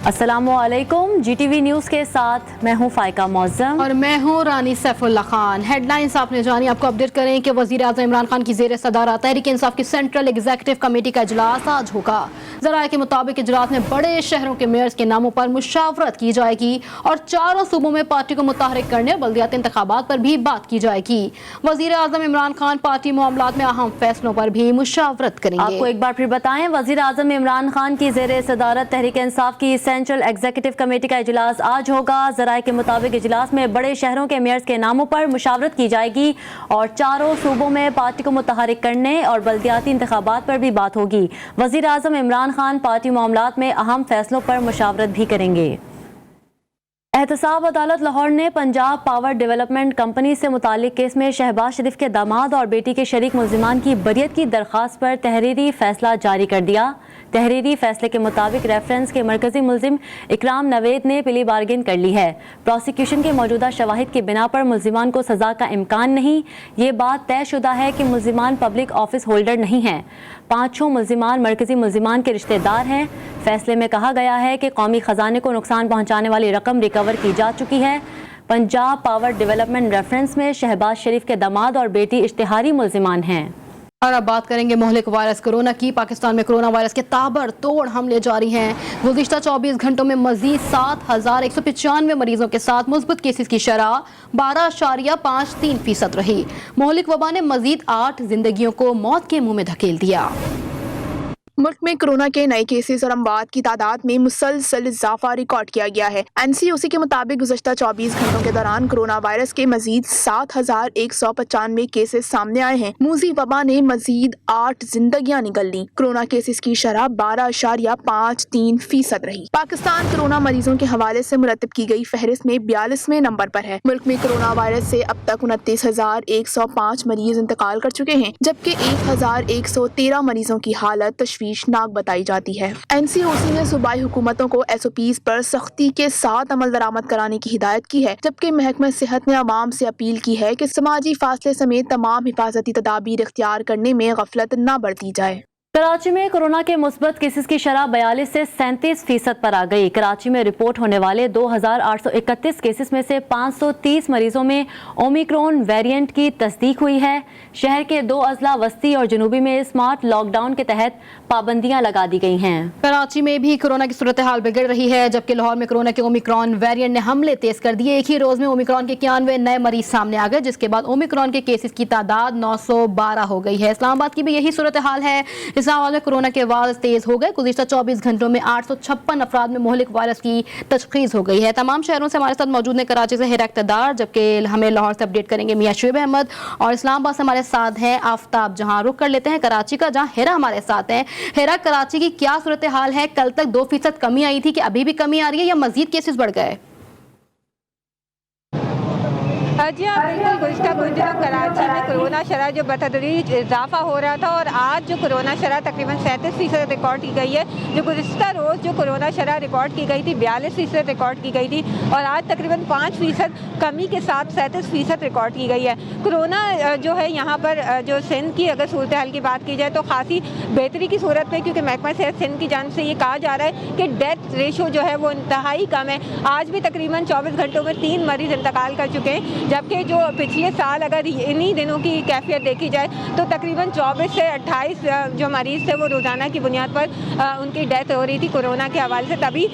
अस्सलामुअलैकुम, GTV news के साथ मैं हूँ फाइका मौज़म और मैं हूँ रानी सैफुल्ला खान। हेडलाइंस आपने जानी, आपको अपडेट करें कि वज़ीर आज़म इमरान खान की ज़ेर सदारत तहरीक इंसाफ की सेंट्रल एग्जीक्यूटिव कमेटी का इजलास आज होगा। ज़राए के मुताबिक इजलास में बड़े शहरों के मेयर्स के नामों पर मुशावरत की जाएगी और चारों सूबों में पार्टी को मुतहरिक करने और बल्दियाती इंतखाबात पर भी बात की जाएगी। वज़ीर आज़म इमरान खान पार्टी मामलात में अहम फैसलों पर भी मुशावरत करेंगे। आपको एक बार फिर बताएं, वज़ीर आज़म इमरान खान की ज़ेर सदारत तहरीक इंसाफ की सेंट्रल एग्जीक्यूटिव कमेटी का इजलास आज होगा। ज़राए के मुताबिक इजलास में बड़े शहरों के मेयर्स के नामों पर मुशावरत की जाएगी और चारों सूबों में पार्टी को मुतहरिक करने और बल्दियाती इंतखाबात पर भी बात होगी। वज़ीर आज़म इमरान खान पार्टी मामलात में अहम फैसलों पर मुशावरत भी करेंगे। एहतसाब अदालत लाहौर ने पंजाब पावर डेवलपमेंट कंपनी से मुतालिक केस में शहबाज शरीफ के दामाद और बेटी के शरीक मुल्जिमान की बरियत की दरख्वास्त पर तहरीरी फैसला जारी कर दिया। तहरीरी फैसले के मुताबिक रेफरेंस के मरकजी मुल्जिम इकराम नवेद ने प्ली बार्गेन कर ली है। प्रोसिक्यूशन के मौजूदा शवाहिद की बिना पर मुल्जिमान को सज़ा का इम्कान नहीं। ये बात तयशुदा है कि मुल्जिमान पब्लिक ऑफिस होल्डर नहीं हैं। पाँचों मुल्जिमान मरकजी मुल्जिमान के रिश्तेदार हैं। फैसले में कहा गया है कि कौमी ख़जाने को नुकसान पहुँचाने वाली रकम रिकवर की जा चुकी है। पंजाब पावर डेवलपमेंट रेफरेंस में शहबाज शरीफ के दामाद और बेटी इश्तिहारी मुल्जिमान हैं। और अब बात करेंगे मोहलिक वायरस कोरोना की। पाकिस्तान में कोरोना वायरस के ताबड़तोड़ हमले जारी हैं। गुज़िश्ता 24 घंटों में मजीद 7,195 मरीजों के साथ मुस्बत केसेस की शरह 12.53% रही। मोहलिक वबा ने मजीद 8 जिंदगियों को मौत के मुंह में धकेल दिया। मुल्क में कोरोना के नए केसेस और अमवात की तादाद में मुसलसल इजाफा रिकॉर्ड किया गया है। NCOC के मुताबिक गुज़श्ता 24 घंटों के दौरान कोरोना वायरस के मजीद 7,195 केसेस सामने आए हैं। मूजी वबा ने मजीद 8 जिंदगियां निगल ली। कोरोना केसेस की शरह 12.53% रही। पाकिस्तान कोरोना मरीजों के हवाले से मुरतब की गई फहरिस्त में 42वें नंबर पर है। मुल्क में कोरोना वायरस से अब तक 29,105 मरीज इंतकाल कर चुके हैं, जबकि 1,113 मरीजों की हालत नाक बताई जाती है। NCOC ने सूबाई हुकूमतों को SOPs पर सख्ती के साथ अमल दरामद कराने की हिदायत की है, जबकि महकमा सेहत ने आवाम से अपील की है कि समाजी फासले समेत तमाम हिफाजती तदाबीर इख्तियार करने में गफलत न बरती जाए। कराची में कोरोना के मुस्बत केसेस की शरह 42 से 37% पर आ गई। कराची में रिपोर्ट होने वाले 2,831 केसेस में से 530 मरीजों में ओमिक्रॉन वेरिएंट की तस्दीक हुई है। शहर के 2 अजला वस्ती और जनूबी में स्मार्ट लॉकडाउन के तहत पाबंदियां लगा दी गई हैं। कराची में भी कोरोना की सूरत हाल बिगड़ रही है, जबकि लाहौर में कोरोना के ओमिक्रॉन वेरिएंट ने हमले तेज कर दिए। एक ही रोज में ओमिक्रॉन के 91 नए मरीज सामने आ गए, जिसके बाद ओमिक्रॉन के केसेस की तादाद 912 हो गई है। इस्लामाबाद की भी यही सूरत हाल है। इस्लामाबाद में कोरोना के वायरस तेज हो गए। गुज़िश्ता 24 घंटों में 856 अफराद में मोहलिक वायरस की तशखीस हो गई है। तमाम शहरों से हमारे साथ मौजूद है कराची से हिरा इक़्तिदार, जबकि हमें लाहौर से अपडेट करेंगे मियां शुएब अहमद, और इस्लामाबाद से हमारे साथ हैं आफ्ताब। जहां रुख कर लेते हैं कराची का, जहां हिरा हमारे साथ हैं। हिरा, कराची की क्या सूरत हाल है? कल तक 2% कमी आई थी, कि अभी भी कमी आ रही है या मजीद केसेस बढ़ गए? जी हाँ, बिल्कुल। गुज़श्ता कुछ दिनों कराची में कोरोना शरह जो बतदरीज इजाफा हो रहा था, और आज जो कोरोना शरह तकरीबन 37% रिकॉर्ड की गई है। जो गुज़श्ता रोज़ जो कोरोना शरह रिकॉर्ड की गई थी 42% रिकॉर्ड की गई थी, और आज तकरीबन 5% कमी के साथ 37% रिकॉर्ड की गई है। कोरोना जो है यहाँ पर जो सिंध की अगर सूरत हाल की बात की जाए तो खासी बेहतरी की सूरत में, क्योंकि महकमा सेहत सिंध की जानिब से ये कहा जा रहा है कि डेथ रेशो जो है वो इंतहाई कम है। आज भी तकरीबन 24 घंटों में 3 मरीज इंतकाल कर चुके हैं, जबकि जो पिछले साल अगर इन्हीं दिनों की कैफियत देखी जाए तो तकरीबन 24 से 28 जो मरीज़ थे वो रोज़ाना की बुनियाद पर उनकी डेथ हो रही थी कोरोना के हवाले से। तभी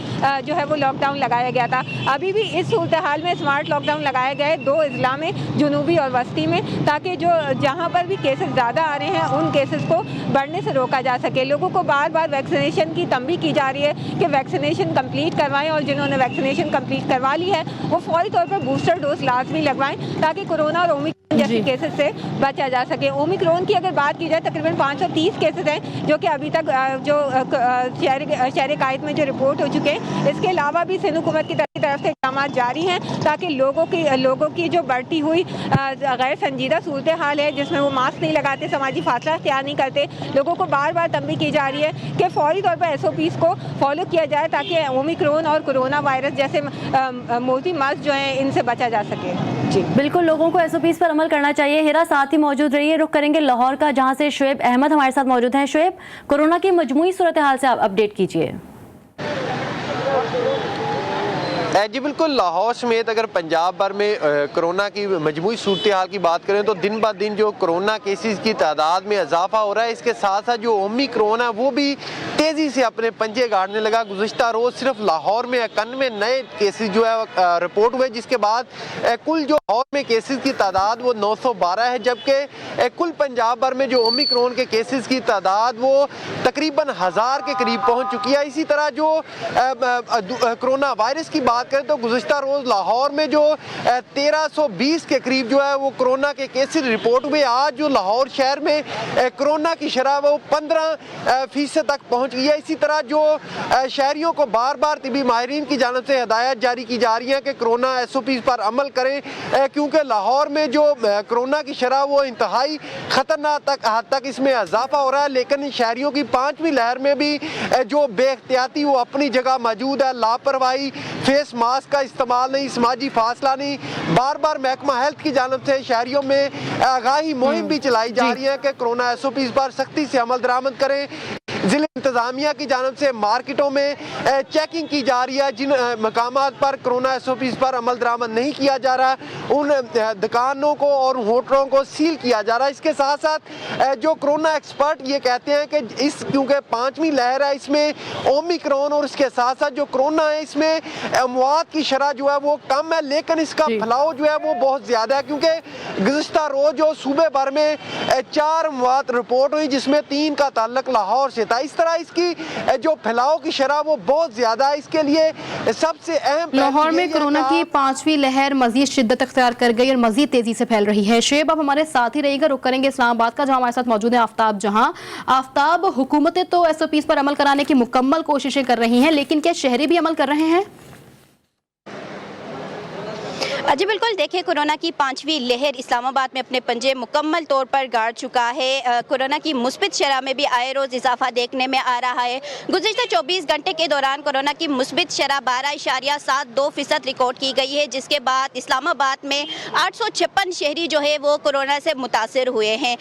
जो है वो लॉकडाउन लगाया गया था। अभी भी इस सूरत हाल में स्मार्ट लॉकडाउन लगाया गया है 2 अजला में, जनूबी और वस्ती में, ताकि जो जहाँ पर भी केसेस ज़्यादा आ रहे हैं उन केसेस को बढ़ने से रोका जा सके। लोगों को बार बार वैक्सीनेशन की तंबीह की जा रही है कि वैक्सीनेशन कंप्लीट करवाएं, और जिन्होंने वैक्सीनेशन कंप्लीट करवा ली है वो फौरी तौर पर बूस्टर डोज लाजमी लगवाएं, ताकि कोरोना और ओमिक्रॉन जैसे केसेस से बचा जा सके। ओमिक्रॉन की अगर बात की जाए तकरीबन 530 केसेस हैं जो कि अभी तक जो शहर कायद में जो रिपोर्ट हो चुके हैं। इसके अलावा भी सिंध हुकूमत की तरफ से इक़दाम जारी हैं, ताकि लोगों की जो बढ़ती हुई गैर संजीदा सूरत हाल है, जिसमें वो मास्क नहीं लगाते, समाजी फासला इख्तियार नहीं करते, लोगों को बार बार तंबीह की जा रही है कि फौरी तौर पर SOPs को फॉलो किया जाए, ताकि ओमिक्रॉन और कोरोना वायरस जैसे मोती मर्ज जो हैं इनसे बचा जा सके। जी बिल्कुल, लोगों को SOPs पर अमल करना चाहिए। हिरा साथ ही मौजूद रहिए। रुख करेंगे लाहौर का, जहां से शुएब अहमद हमारे साथ मौजूद हैं। शुएब, कोरोना की मजमूई सूरत हाल से आप अपडेट कीजिए। जी बिल्कुल, लाहौर समेत अगर पंजाब भर में कोरोना की मजमूई सूरत हाल की बात करें तो दिन ब दिन जो कोरोना केसेस की तादाद में इजाफा हो रहा है, इसके साथ साथ जो ओमिक्रॉन है वो भी तेज़ी से अपने पंजे गाड़ने लगा। गुज़िश्ता रोज़ सिर्फ लाहौर में 91 नए केसेस जो है रिपोर्ट हुए, जिसके बाद कुल जो लाहौर में केसेस की तादाद वो 912 है, जबकि कुल पंजाब भर में जो ओमिक्रॉन के केसेस की तादाद वो तकरीबन 1000 के करीब पहुँच चुकी है। इसी तरह जो कोरोना वायरस की बात करें तो गुज़िश्ता रोज़ लाहौर में जो 1320 के करीब जो है वो कोरोना के केसेस रिपोर्ट हुए। आज जो लाहौर शहर में कोरोना की शरह वो 15% तक पहुंच गई है। इसी तरह जो शहरियों को बार बार तिबी माहिरीन की जानिब से हिदायत जारी की जा रही है कि कोरोना SOPs पर अमल करें, क्योंकि लाहौर में जो कोरोना की शरह वो इंतहाई ख़तरनाक हद तक इसमें इजाफा हो रहा है। लेकिन शहरियों की 5वीं लहर में भी जो बेख्तियाती वो अपनी जगह मौजूद है। लापरवाही, फेस मास्क का इस्तेमाल नहीं, समाजी फासला नहीं, बार बार महकमा हेल्थ की जानिब से शहरियों में आगाही मुहिम भी चलाई जा रही है कि कोरोना SOPs पर सख्ती से अमल दरामद करें। ज़िला इंतज़ामिया की जानिब से मार्केटों में चेकिंग की जा रही है। जिन मकामात पर कोरोना SOPs पर अमल दरामद नहीं किया जा रहा उन दुकानों को और होटलों को सील किया जा रहा है। इसके साथ साथ जो कोरोना एक्सपर्ट ये कहते हैं कि क्योंकि 5वीं लहर है, इसमें ओमिक्रॉन और इसके साथ साथ जो कोरोना है इसमें अमवात की शरह जो है वो कम है, लेकिन इसका फैलाव जो है वो बहुत ज़्यादा है, क्योंकि गुज़िश्ता रोज़ जो सूबे भर में 4 अमवात रिपोर्ट हुई, जिसमें 3 का ताल्लुक लाहौर से था। इस तरह इसकी जो फैलाव की शरह वो बहुत ज़्यादा है। इसके लिए सबसे अहम लाहौर में कोरोना की 5वीं लहर मजीद शिद्दत अख्तियार कर गई और मजीद तेजी से फैल रही है। शेब, अब हमारे साथ ही रहेगा, रुक करेंगे इस्लामाबाद का, जहां हमारे साथ मौजूद है आफ्ताब। जहां आफ्ताब, हुकूमतें तो SOPs पर अमल कराने की मुकम्मल कोशिशें कर रही हैं, लेकिन क्या शहरी भी अमल कर रहे हैं? जी बिल्कुल, देखिए कोरोना की 5वीं लहर इस्लामाबाद में अपने पंजे मुकम्मल तौर पर गाड़ चुका है। कोरोना की मुस्बित शरह में भी आए रोज़ इजाफा देखने में आ रहा है। गुज़िश्ता 24 घंटे के दौरान कोरोना की मुस्बित शरह 12.72% रिकॉर्ड की गई है, जिसके बाद इस्लामाबाद में 856 शहरी जो है वो कोरोना से मुतासर हुए हैं।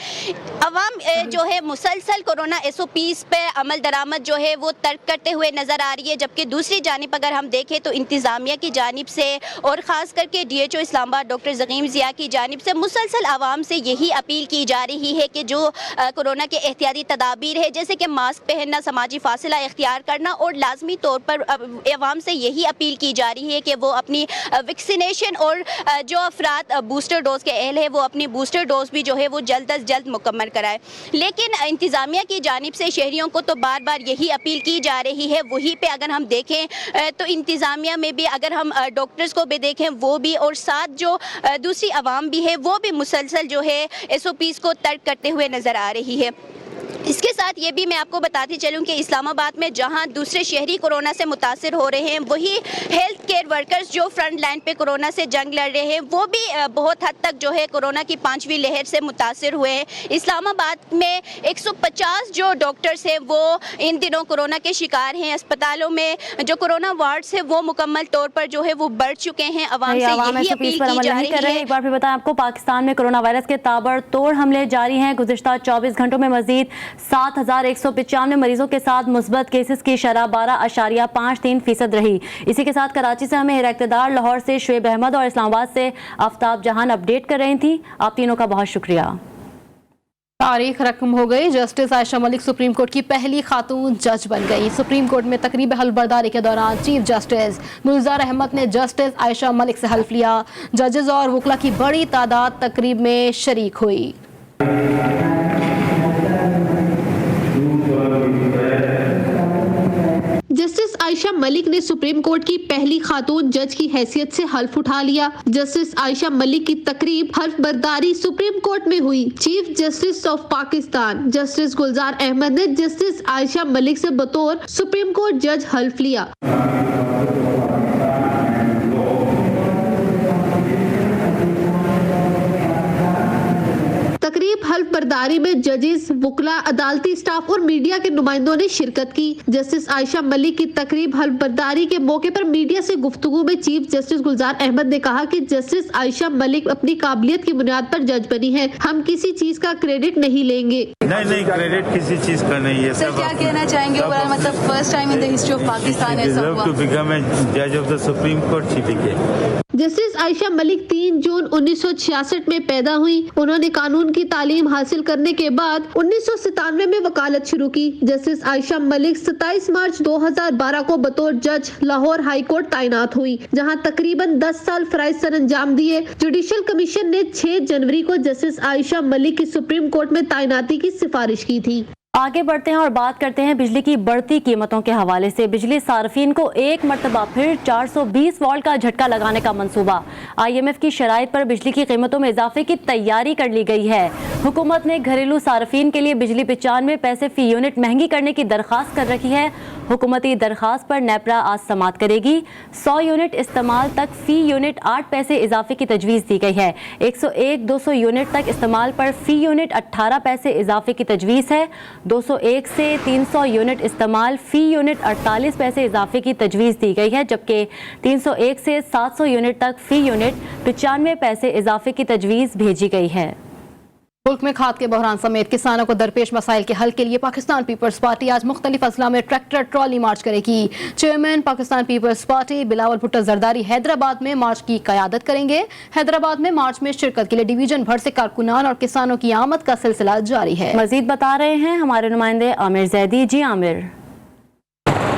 अवाम जो है मुसलसल कोरोना SOPs पे अमल दरामद जो है वो तर्क करते हुए नज़र आ रही है, जबकि दूसरी जानिब अगर हम देखें तो इंतज़ामिया की जानिब से और ख़ास करके DHO इस्लामाबाद डॉक्टर ज़कीम ज़िया की जानिब से मुसलसल आवाम से यही अपील की जा रही है कि जो कोरोना के एहतियाती तदाबीर है, जैसे कि मास्क पहनना, समाजी फासला इख्तियार करना, और लाजमी तौर पर आवाम से यही अपील की जा रही है कि वो अपनी वैक्सीनेशन और जो अफराद बूस्टर डोज के अहल है वो अपनी बूस्टर डोज भी जो है वो जल्द अज जल्द मुकम्मल कराए। लेकिन इंतज़ामिया की जानिब से शहरियों को तो बार बार यही अपील की जा रही है। वहीं पे अगर हम देखें तो इंतज़ामिया में भी अगर हम डॉक्टर्स को भी देखें वो भी, और साथ जो दूसरी आवाम भी है वो भी मुसलसल जो है SOPs को तर्क करते हुए नज़र आ रही है। इसके साथ ये भी मैं आपको बताती चलूँ कि इस्लामाबाद में जहां दूसरे शहरी कोरोना से मुतासर हो रहे हैं, वही हेल्थ केयर वर्कर्स जो फ्रंट लाइन पे कोरोना से जंग लड़ रहे हैं वो भी बहुत हद तक जो है कोरोना की 5वीं लहर से मुतासर हुए हैं। इस्लामाबाद में 150 जो डॉक्टर्स हैं वो इन दिनों कोरोना के शिकार हैं। अस्पतालों में जो कोरोना वार्ड्स है वो मुकम्मल तौर पर जो है वो बढ़ चुके हैं। आवाम से यही अपील की जा रही है। एक बार फिर बताएं आपको, पाकिस्तान में कोरोना वायरस के ताबड़तोड़ हमले जारी हैं। गुज़िश्ता 24 घंटों में मजीद 7195 मरीजों के साथ मुस्बत केसेस की शरह 12.53% रही। इसी के साथ कराची से हमें इक़्तिदार, लाहौर से शुएब अहमद और इस्लामाबाद से आफ्ताब जहान अपडेट कर रही थी। आप तीनों का बहुत शुक्रिया। तारीख रकम हो गई। Justice Ayesha Malik supreme court की पहली खातून जज बन गई। सुप्रीम कोर्ट में तकरीब हल्फबर्दारी के दौरान चीफ जस्टिस गुलजार अहमद ने जस्टिस आयशा मलिक से हल्फ लिया। जजेस और वकला की बड़ी तादाद तकरीब में शरीक हुई। जस्टिस आयशा मलिक ने सुप्रीम कोर्ट की पहली खातून जज की हैसियत से हल्फ उठा लिया। जस्टिस आयशा मलिक की तकरीब हल्फ बर्दारी सुप्रीम कोर्ट में हुई। Chief justice of Pakistan justice Gulzar Ahmed ने जस्टिस आयशा मलिक से बतौर सुप्रीम कोर्ट जज हल्फ लिया। तकरीब हल्फ बर्दारी में जजेस, वकला, अदालती स्टाफ और मीडिया के नुमाइंदों ने शिरकत की। जस्टिस आयशा मलिक की तकरीब हल्फ बर्दारी के मौके पर मीडिया से गुफ्तगू में चीफ जस्टिस गुलजार अहमद ने कहा कि जस्टिस आयशा मलिक अपनी काबिलियत की बुनियाद पर जज बनी है, हम किसी चीज का क्रेडिट नहीं लेंगे। नहीं, क्रेडिट किसी चीज का नहीं है। सर, क्या कहना चाहेंगे? मतलब first time in the history of Pakistan ऐसा हुआ। टू बिकम ए जज of the supreme court she became. Justice Ayesha Malik 3 जून 1966 में पैदा हुई। उन्होंने कानून की तालीम हासिल करने के बाद 1997 में वकालत शुरू की। जस्टिस आयशा मलिक 27 मार्च 2012 को बतौर जज लाहौर हाई कोर्ट तैनात हुई, जहां तकरीबन 10 साल फराइज सर अंजाम दिए। जुडिशल कमीशन ने 6 जनवरी को जस्टिस आयशा मलिक की सुप्रीम कोर्ट में तैनाती की सिफारिश की थी। आगे बढ़ते हैं और बात करते हैं बिजली की बढ़ती कीमतों के हवाले से। बिजली सार्फिन को एक मरतबा फिर 420 वोल्ट का झटका लगाने का मंसूबा। IMF की शराइत पर बिजली की कीमतों में इजाफे की तैयारी कर ली गई है। हुकूमत ने घरेलू सार्फिन के लिए बिजली 95 पैसे फी यूनिट महंगी करने की दरख्वास्त कर रखी है। हुकूमती दरख्वास्त पर नेपरा आज समाअत करेगी। 100 यूनिट इस्तेमाल तक फी यूनिट 8 पैसे इजाफे की तजवीज़ दी गई है। 101-200 यूनिट तक इस्तेमाल पर फी यूनिट 18 पैसे इजाफे की तजवीज़ है। 201 से 300 यूनिट इस्तेमाल फी यूनिट 48 पैसे इजाफे की तजवीज़ दी गई है, जबकि 301 से 700 यूनिट तक फी यूनिट 95 पैसे इजाफे की तजवीज़ भेजी गई है। मुल्क में खाद के बहरान समेत किसानों को दरपेश मसाइल के हल के लिए पाकिस्तान पीपल्स पार्टी आज मुख्तलिफ अजला में ट्रैक्टर ट्रॉली मार्च करेगी। Chairman Pakistan Peoples Party Bilawal Bhutto Zardari Hyderabad में मार्च की क़यादत करेंगे। हैदराबाद में मार्च में शिरकत के लिए डिवीजन भर से कारकुनान और किसानों की आमद का सिलसिला जारी है। मजीद बता रहे हैं हमारे नुमाइंदे आमिर जैदी। जी आमिर।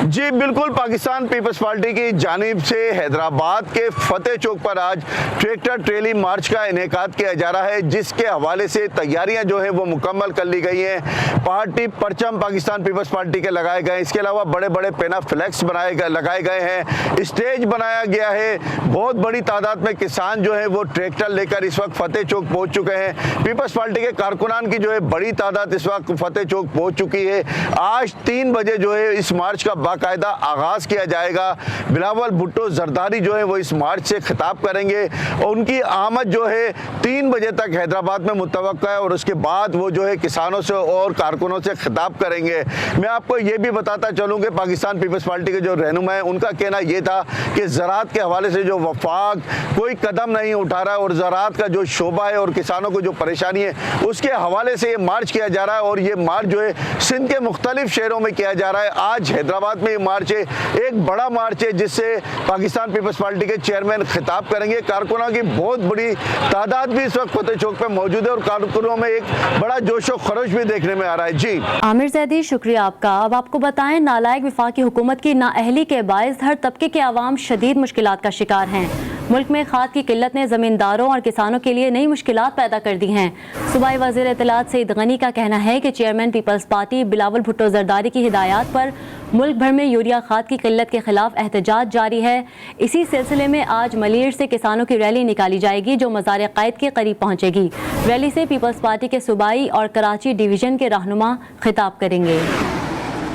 जी बिल्कुल, पाकिस्तान पीपल्स पार्टी की जानिब से हैदराबाद के फतेह चौक पर आज ट्रैक्टर ट्रेली मार्च का इनेकाद किया जा रहा है, जिसके हवाले से तैयारियां जो है वो मुकम्मल कर ली गई हैं। पार्टी परचम पाकिस्तान पीपल्स पार्टी के लगाए गए, इसके अलावा बड़े बड़े पेना फ्लैक्स लगाए गए हैं, स्टेज बनाया गया है। बहुत बड़ी तादाद में किसान जो है वो ट्रैक्टर लेकर इस वक्त फतेह चौक पहुँच चुके हैं। पीपल्स पार्टी के कारकुनान की जो है बड़ी तादाद इस वक्त फतेह चौक पहुँच चुकी है। आज 3 बजे जो है इस मार्च का बाकायदा आगाज किया जाएगा। बिलावल भुट्टो जरदारी जो है वो इस मार्च से खिताब करेंगे और उनकी आमद जो है 3 बजे तक हैदराबाद में मुतवक्का है और उसके बाद वो जो है किसानों से और कारकुनों से खिताब करेंगे। मैं आपको ये भी बताता चलूँ कि पाकिस्तान पीपल्स पार्टी के जो रहनुमा है उनका कहना ये था कि ज़राअत के हवाले से जो वफाक कोई कदम नहीं उठा रहा है और ज़राअत का जो शोबा है और किसानों को जो परेशानी है उसके हवाले से ये मार्च किया जा रहा है और ये मार्च जो है सिंध के मुख्तलिफ शहरों में किया जा रहा है। आज हैदराबाद में ये मार्च है, एक बड़ा मार्च है जिससे पाकिस्तान पीपल्स पार्टी के चेयरमैन खिताब करेंगे। कारकुनों की बहुत बड़ी तादाद भी इस वक्त फतेह चौक पे मौजूद है और कारकुनों में एक बड़ा जोश व खरोश भी देखने में आ रहा है। जी आमिर जैदी, शुक्रिया आपका। अब आपको बताएं, नालायक वफाकी हुकूमत की नाअहली के बायस हर तबके के आवाम शदीद मुश्किलात का शिकार हैं। मुल्क में खाद की किल्लत ने ज़मींदारों और किसानों के लिए नई मुश्किलात पैदा कर दी हैं। सूबाई वज़ीर इत्तलात सईद गनी का कहना है कि chairman Peoples Party Bilawal Bhutto Zardari की हिदायत पर मुल्क भर में यूरिया खाद की किल्लत के खिलाफ एहतजाज जारी है। इसी सिलसिले में आज मलीर से किसानों की रैली निकाली जाएगी जो मज़ार क़ायद के करीब पहुँचेगी। रैली से पीपल्स पार्टी के सूबाई और कराची डिवीज़न के रहनुमा खिताब करेंगे।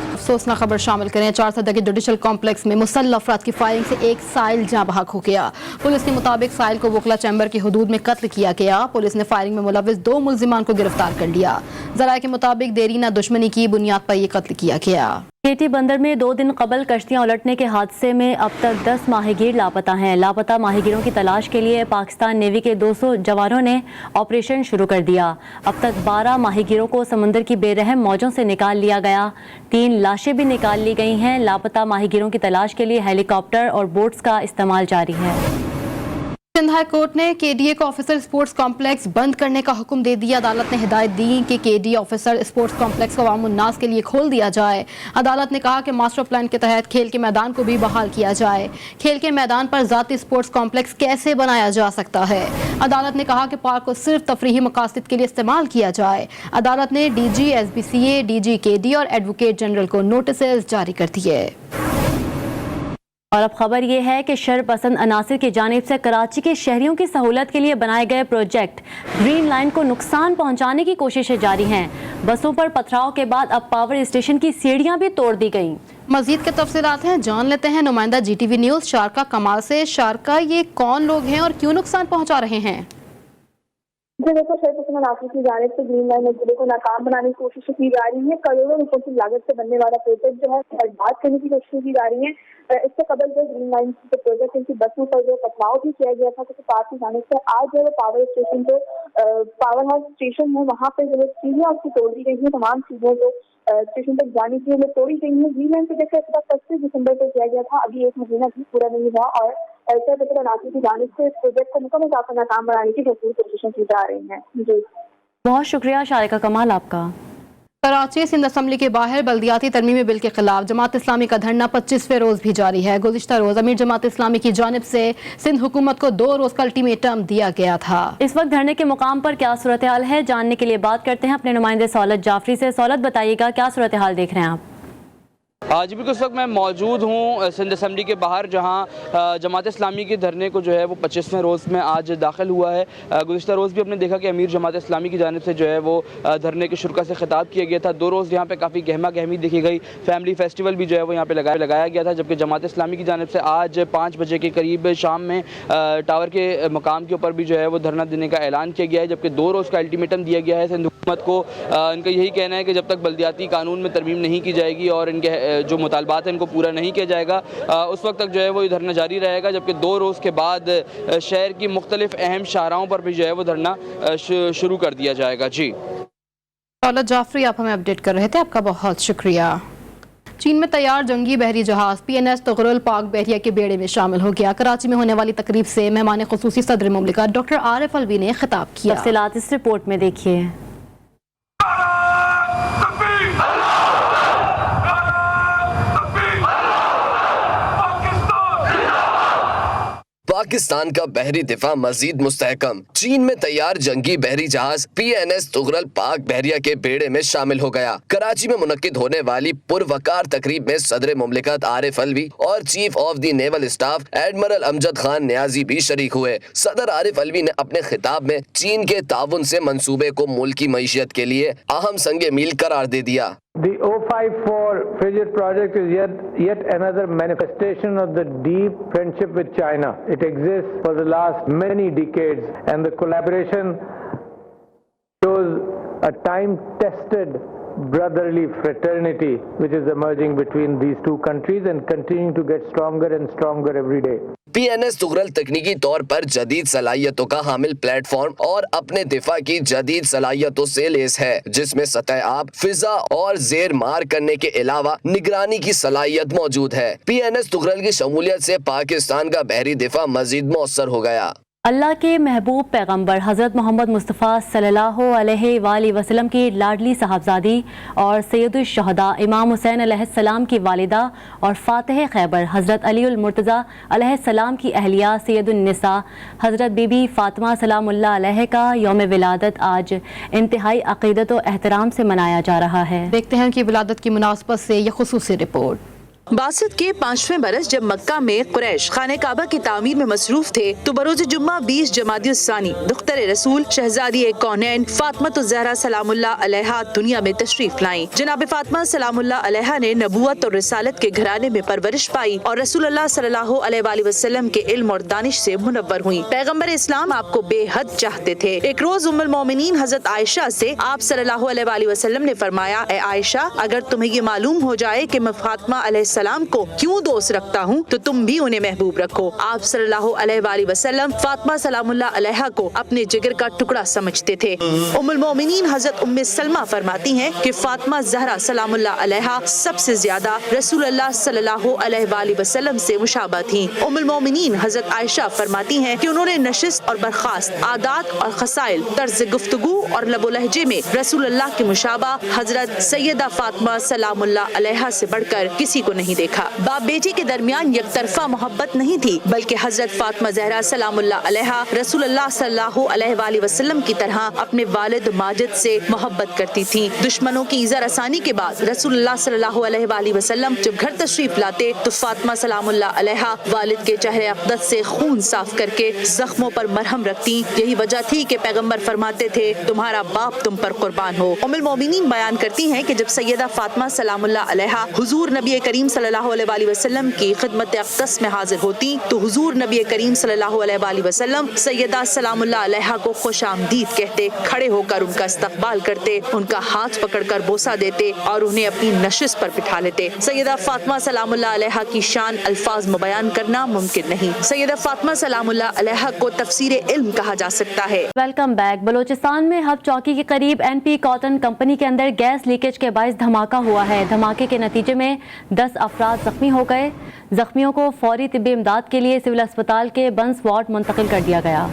अफसोसना खबर शामिल करें। 4 सदर के जुडिशल कॉम्प्लेक्स में मुसल्लह अफराद की फायरिंग से एक साइल जाँ बहक हो गया। पुलिस के मुताबिक साइल को वकला चैम्बर की हदूद में कत्ल किया गया। पुलिस ने फायरिंग में मुलविस 2 मुल्जिमान को गिरफ्तार कर लिया। ज़राए के मुताबिक देरीना दुश्मनी की बुनियाद पर यह कत्ल किया गया। केटी बंदर में 2 दिन कबल कश्तियां उलटने के हादसे में अब तक 10 माहीगीर लापता हैं। लापता माहीगीरों की तलाश के लिए पाकिस्तान नेवी के 200 जवानों ने ऑपरेशन शुरू कर दिया। अब तक 12 माहीगीरों को समंदर की बेरहम मौजों से निकाल लिया गया। 3 लाशें भी निकाल ली गई हैं। लापता माहीगीरों की तलाश के लिए हेलीकॉप्टर और बोट्स का इस्तेमाल जारी है। सिंध हाई कोर्ट ने केडीए को ऑफिसर स्पोर्ट्स कॉम्प्लेक्स बंद करने का हुक्म दे दिया। अदालत ने हिदायत दी कि केडीए ऑफिसर स्पोर्ट्स कॉम्प्लेक्स को अवाम उन्नास के लिए खोल दिया जाए। अदालत ने कहा कि मास्टर प्लान के तहत खेल के मैदान को भी बहाल किया जाए। खेल के मैदान पर ज़ाती स्पोर्ट्स कॉम्प्लेक्स कैसे बनाया जा सकता है? अदालत ने कहा कि पार्क को सिर्फ तफरीही मकासद के लिए इस्तेमाल किया जाए। अदालत ने DG SBCA, DG KD और एडवोकेट जनरल को नोटिस जारी कर दिए। और अब खबर ये है कि शरपसंद अनासिर की जानिब से कराची के शहरियों की सहूलत के लिए बनाए गए प्रोजेक्ट ग्रीन लाइन को नुकसान पहुंचाने की कोशिशें जारी हैं। बसों पर पथराव के बाद अब पावर स्टेशन की सीढ़ियां भी तोड़ दी गईं। मजीद के तफसीलात हैं, जान लेते हैं नुमाइंदा GTV न्यूज़ शारका कमाल से। शारका, ये कौन लोग हैं और क्यों नुकसान पहुंचा रहे हैं? جو دیکھو شہر حسین ناصر کی جانب سے گرین لائن منصوبے کو ناکام بنانے کی کوشش کی جا رہی ہے. کروڑوں روپے کی لاگت سے بننے والا پروجیکٹ جو ہے برباد کرنے کی کوشش کی جا رہی ہے. اس سے قبل جو گرین لائن کے پروجیکٹ ان کی بسوں پر جو پتلاؤ بھی کیا گیا تھا کیونکہ پارک کی جانب سے آج جو ہے پاور اسٹیشن جو پاور ہاؤس اسٹیشن ہے وہاں پہ جو چیزیں اس کی توڑ دی گئی ہیں. تمام چیزیں جو اسٹیشن تک جانے کے لیے توڑی گئی ہیں. گرین لائن پروجیکٹ کا 25 دسمبر کو کیا گیا تھا. ابھی ایک مہینہ بھی پورا نہیں ہوا اور شہر حسین ناصر کی جانب سے اس پروجیکٹ کو مکمل طور پر ناکام بنانے کی بھرپور کوششیں کی جا رہی ہیں. جی بہت شکریہ شارقہ کمال آپ کا. کراچی سندھ اسمبلی کے باہر بلدیاتی ترمیمی بل کے خلاف جماعت اسلامی کا دھرنا 25ویں روز بھی جاری ہے. گزشتہ روز امیر جماعت اسلامی کی جانب سے سندھ حکومت کو 2 روز کا الٹیمیٹم دیا گیا تھا. اس وقت دھرنے کے مقام پر کیا صورتحال ہے جاننے کے لیے بات کرتے ہیں اپنے نمائندے سہولت جعفری سے. سہولت بتائیے گا کیا صورتحال دیکھ رہے ہیں آپ؟ جی بالکل اس وقت میں موجود ہوں سندھ اسمبلی کے باہر جہاں جماعت اسلامی کے دھرنے کو جو ہے وہ 25ویں روز میں آج داخل ہوا ہے. گزشتہ روز بھی ہم نے دیکھا کہ امیر جماعت اسلامی کی جانب سے جو ہے وہ دھرنے کے شرکا سے خطاب کیا گیا تھا. 2 روز یہاں پہ کافی گہما گہمی دیکھی گئی. فیملی فیسٹیول بھی جو ہے وہ یہاں پہ لگایا گیا تھا, جبکہ جماعت اسلامی کی جانب سے آج 5 بجے کے قریب شام میں ٹاور کے مقام کے اوپر بھی جو ہے وہ دھرنا دینے کا اعلان کیا گیا ہے, جبکہ 2 روز کا الٹیمیٹم دیا گیا ہے سندھ حکومت کو. ان کا یہی کہنا ہے کہ جب تک بلدیاتی قانون میں ترمیم نہیں کی جائے گی اور ان کے جو مطالبات ہیں ان کو پورا نہیں کیا جائے گا اس وقت تک جو ہے وہ یہ دھرنا جاری رہے گا. جبکہ 2 روز کے بعد شہر کی مختلف اہم شاہراہوں پر بھی جو ہے وہ دھرنا شروع کر دیا جائے گا. جی سہولت جعفری آپ ہمیں اپڈیٹ کر رہے تھے, آپ کا بہت شکریہ. چین میں تیار جنگی بحری جہاز PNS تغرل پاک بحریہ کے بیڑے میں شامل ہو گیا. کراچی میں ہونے والی تقریب سے مہمان خصوصی صدر مملکت ڈاکٹر عارف الوی نے خطاب کیا. تفصیلات اس رپورٹ میں دیکھیے. پاکستان کا بحری دفاع مزید مستحکم. چین میں تیار جنگی بحری جہاز PNS تغرل پاک بحریہ کے بیڑے میں شامل ہو گیا. کراچی میں منعقد ہونے والی پروقار تقریب میں صدر مملکت عارف الوی اور chief of the naval staff admiral Amjad Khan Niazi بھی شریک ہوئے. صدر عارف الوی نے اپنے خطاب میں چین کے تعاون سے منصوبے کو ملکی معیشت کے لیے اہم سنگ میل قرار دے دیا. The 054 frigate project is yet another manifestation of the deep friendship with China. It exists for the last many decades and the collaboration shows a time-tested brotherly fraternity which is emerging between these two countries and continuing to get stronger and stronger every day. PNS Tughril تکنیکی طور پر جدید صلاحیتوں کا حامل plate form اور اپنے دفاع کی جدید صلاحیتوں سے لیس ہے, جس میں سطح آب, فضا اور زیر مار کرنے کے علاوہ نگرانی کی صلاحیت موجود ہے. PNS تغرل کی شمولیت سے پاکستان کا بحری دفاع مزید مؤثر ہو گیا. اللہ کے محبوب پیغمبر حضرت محمد مصطفیٰ صلی اللہ علیہ وآلہ وسلم کی لاڈلی صاحبزادی اور سید الشہداء امام حسین علیہ السلام کی والدہ اور فاتح خیبر حضرت علی المرتضیٰ علیہ السلام کی اہلیہ سید النساء حضرت بی بی فاطمہ سلام اللہ علیہ کا یوم ولادت آج انتہائی عقیدت و احترام سے منایا جا رہا ہے. دیکھتے ہیں کہ ولادت کی مناسبت سے یہ خصوصی رپورٹ. باسط کے 5ویں برس جب مکہ میں قریش خانہ کعبہ کی تعمیر میں مصروف تھے تو بروز جمعہ 20 جمادی الثانی دختر رسول شہزادی کونین فاطمہ الزہرا سلام اللہ علیہا دنیا میں تشریف لائیں. جناب فاطمہ سلام اللہ علیہا نے نبوت اور رسالت کے گھرانے میں پرورش پائی اور رسول اللہ صلی اللہ علیہ وآلہ وسلم کے علم اور دانش سے منور ہوئیں. پیغمبر اسلام آپ کو بے حد چاہتے تھے. ایک روز ام المومنین حضرت عائشہ سے آپ صلی اللہ علیہ وآلہ وسلم نے فرمایا, اے عائشہ اگر تمہیں یہ معلوم ہو جائے کہ میں فاطمہ علیہ السلام کو کیوں دوست رکھتا ہوں تو تم بھی انہیں محبوب رکھو. آپ صلی اللہ علیہ وآلہ وسلم فاطمہ سلام اللہ علیہا کو اپنے جگر کا ٹکڑا سمجھتے تھے. ام المومنین حضرت ام سلمہ فرماتی ہیں کہ فاطمہ زہرا سلام اللہ علیہا سب سے زیادہ رسول اللہ صلی اللہ علیہ وآلہ وسلم سے مشابہ تھیں. ام المومنین حضرت عائشہ فرماتی ہیں کہ انہوں نے نشست اور برخاست, عادات اور خصائل, طرز گفتگو اور لب و لہجے میں رسول اللہ کے مشابہ حضرت سیدہ فاطمہ سلام اللہ علیہا سے بڑھ کر کسی کو نہیں دیکھا. باپ بیٹی کے درمیان یک طرفہ محبت نہیں تھی بلکہ حضرت فاطمہ زہرا سلام اللہ علیہا رسول اللہ صلی اللہ علیہ وآلہ وسلم کی طرح اپنے والد ماجد سے محبت کرتی تھیں. دشمنوں کی ایذا رسانی کے بعد رسول اللہ صلی اللہ علیہ وآلہ وسلم جب گھر تشریف لاتے تو فاطمہ سلام اللہ علیہا والد کے چہرے اقدس سے خون صاف کر کے زخموں پر مرہم رکھتی. یہی وجہ تھی کہ پیغمبر فرماتے تھے تمہارا باپ تم پر قربان ہو. ام المومنین بیان کرتی ہیں کہ جب سیدہ فاطمہ سلام اللہ علیہا حضور نبی کریم صلی اللہ علیہ وسلم کی خدمت اقدس میں حاضر ہوتی تو حضور نبی کریم صلی اللہ علیہ وسلم سیدہ سلام اللہ علیہا کو خوش آمدید کہتے، کھڑے ہو کر ان کا استقبال کرتے، ان کا ہاتھ پکڑ کر بوسہ دیتے اور انہیں اپنی نشست پر بٹھا لیتے۔ سیدہ فاطمہ سلام اللہ علیہا کی شان الفاظ میں بیان کرنا ممکن نہیں۔ سیدہ فاطمہ سلام اللہ علیہا کو تفسیر علم کہا جا سکتا ہے۔ Welcome back. بلوچستان میں ہب چوکی کے قریب این پی کاٹن کمپنی کے اندر گیس لیکیج کے باعث دھماکہ ہوا ہے۔ دھماکے کے نتیجے میں 10 افراد زخمی ہو گئے۔ زخمیوں کو فوری طبی امداد کے لیے سول اسپتال کے بنس وارڈ منتقل کر دیا گیا۔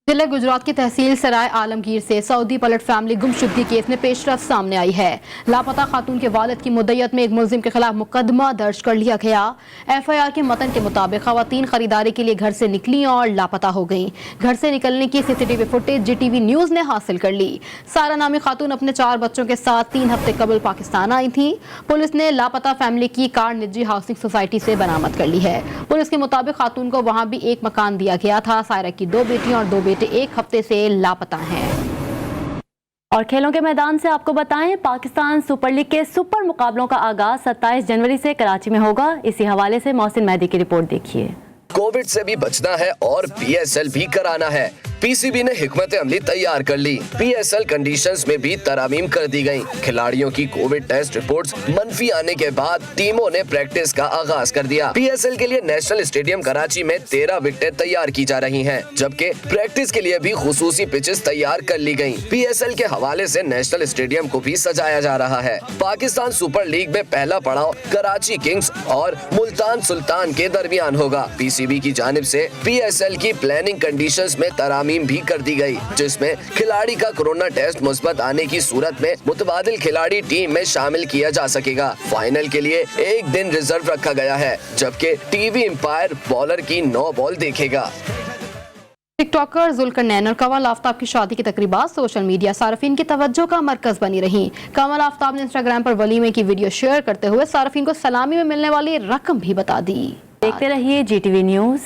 ضلع گجرات کی تحصیل سرائے عالمگیر سے سعودی پلٹ فیملی گمشدگی کیس میں پیش رفت سامنے آئی ہے۔ لاپتہ خاتون کے والد کی مدعیت میں ایک ملزم کے خلاف مقدمہ درج کر لیا گیا۔ ایف آئی آر کے متن کے مطابق خواتین خریداری کے لیے گھر سے نکلیں اور لاپتہ ہو گئیں۔ گھر سے نکلنے کی C C T V footage G T V news نے حاصل کر لی۔ سارا نامی خاتون اپنے 4 بچوں کے ساتھ 3 ہفتے قبل پاکستان آئی تھیں۔ پولیس نے لاپتہ فیملی کی کار نجی ہاؤسنگ سوسائٹی سے برآمد کر لی ہے۔ پولیس کے مطابق خاتون کو وہاں بھی ایک مکان دیا گیا تھا۔ سائرہ کی 2 بیٹیاں اور 2 بیٹے 1 ہفتے سے لاپتہ ہیں۔ اور کھیلوں کے میدان سے آپ کو بتائیں، پاکستان سپر لیگ کے سپر مقابلوں کا آغاز 27 جنوری سے کراچی میں ہوگا۔ اسی حوالے سے محسن مہدی کی رپورٹ دیکھیے۔ کووڈ سے بھی بچنا ہے اور پی ایس ایل بھی کرانا ہے۔ پی سی بی نے حکمت عملی تیار کر لی۔ پی ایس ایل کنڈیشنز میں بھی ترامیم کر دی گئیں۔ کھلاڑیوں کی کووڈ ٹیسٹ رپورٹس منفی آنے کے بعد ٹیموں نے پریکٹس کا آغاز کر دیا۔ پی ایس ایل کے لیے نیشنل اسٹیڈیم کراچی میں 13 وکٹیں تیار کی جا رہی ہیں، جبکہ پریکٹس کے لیے بھی خصوصی پچز تیار کر لی گئیں۔ پی ایس ایل کے حوالے سے نیشنل اسٹیڈیم کو بھی سجایا جا رہا ہے۔ پاکستان سپر لیگ میں پہلا پڑاؤ کراچی کنگز اور ملتان سلطان کے درمیان ہوگا۔ پی سی بی کی جانب سے پی ایس ایل کی پلاننگ کنڈیشنز میں ترامیم بھی کر دی گئی، جس میں کھلاڑی کا کورونا ٹیسٹ مثبت آنے کی صورت میں متبادل کھلاڑی ٹیم میں شامل کیا جا سکے گا۔ فائنل کے لیے 1 دن ریزرو رکھا گیا ہے، جبکہ ٹی وی امپائر بالر کی 9 بال دیکھے گا۔ ٹک ٹاکر ذوالقرنین اور کمال آفتاب کی شادی کی تقریبات سوشل میڈیا صارفین کی توجہ کا مرکز بنی رہی۔ کمال آفتاب نے انسٹاگرام پر ولیمے کی ویڈیو شیئر کرتے ہوئے صارفین کو سلامی میں ملنے والی رقم بھی بتا دی۔ دیکھتے رہیے جی ٹی وی نیوز۔